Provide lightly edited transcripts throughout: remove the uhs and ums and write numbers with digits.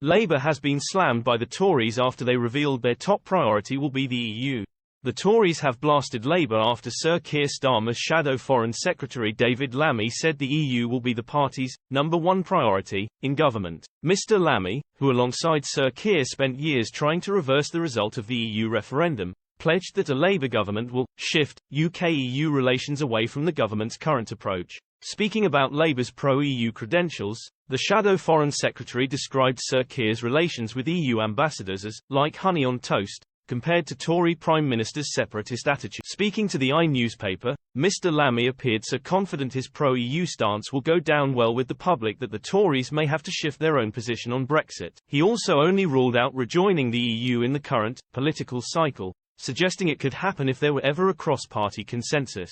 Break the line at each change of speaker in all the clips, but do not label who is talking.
Labour has been slammed by the Tories after they revealed their top priority will be the EU. The Tories have blasted Labour after Sir Keir Starmer's shadow Foreign Secretary David Lammy said the EU will be the party's number one priority in government. Mr. Lammy, who alongside Sir Keir spent years trying to reverse the result of the EU referendum, pledged that a Labour government will shift UK-EU relations away from the government's current approach. Speaking about Labour's pro-EU credentials, the shadow Foreign Secretary described Sir Keir's relations with EU ambassadors as like honey on toast, compared to Tory Prime Minister's separatist attitude. Speaking to the I newspaper, Mr. Lammy appeared so confident his pro-EU stance will go down well with the public that the Tories may have to shift their own position on Brexit. He also only ruled out rejoining the EU in the current political cycle, suggesting it could happen if there were ever a cross-party consensus.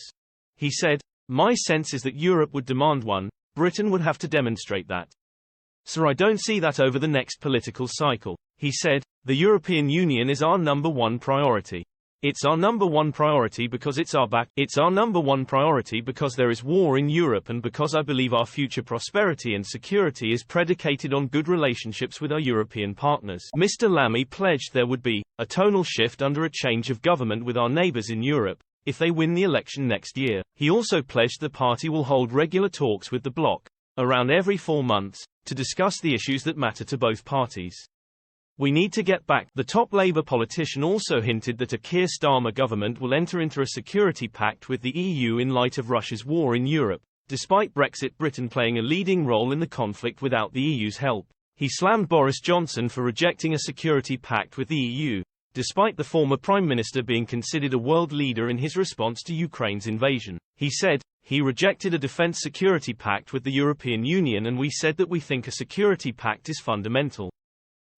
He said, "My sense is that Europe would demand one, Britain would have to demonstrate that. So I don't see that over the next political cycle." He said, "The European Union is our number one priority. It's our number one priority because it's our back. It's our number one priority because there is war in Europe and because I believe our future prosperity and security is predicated on good relationships with our European partners." Mr. Lammy pledged there would be a tonal shift under a change of government with our neighbours in Europe if they win the election next year. He also pledged the party will hold regular talks with the bloc, around every 4 months, to discuss the issues that matter to both parties. "We need to get back." The top Labour politician also hinted that a Keir Starmer government will enter into a security pact with the EU in light of Russia's war in Europe, despite Brexit Britain playing a leading role in the conflict without the EU's help. He slammed Boris Johnson for rejecting a security pact with the EU, despite the former Prime Minister being considered a world leader in his response to Ukraine's invasion. He said, "He rejected a defence security pact with the European Union and we said that we think a security pact is fundamental.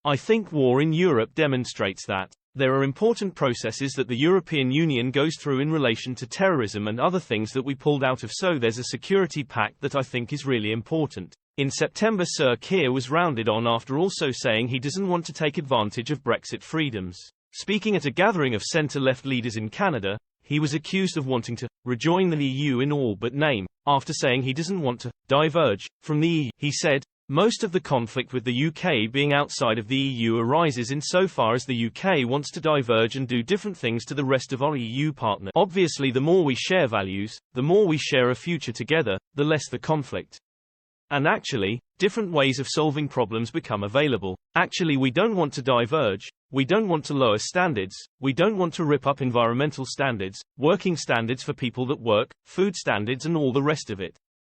I think war in Europe demonstrates that. There are important processes that the European Union goes through in relation to terrorism and other things that we pulled out of, so there's a security pact that I think is really important." In September, Sir Keir was rounded on after also saying he doesn't want to take advantage of Brexit freedoms. Speaking at a gathering of centre-left leaders in Canada, he was accused of wanting to rejoin the EU in all but name, after saying he doesn't want to diverge from the EU. He said, "Most of the conflict with the UK being outside of the EU arises insofar as the UK wants to diverge and do different things to the rest of our EU partners. Obviously the more we share values, the more we share a future together, the less the conflict. And actually, different ways of solving problems become available. Actually we don't want to diverge, we don't want to lower standards, we don't want to rip up environmental standards, working standards for people that work, food standards and all the rest of it.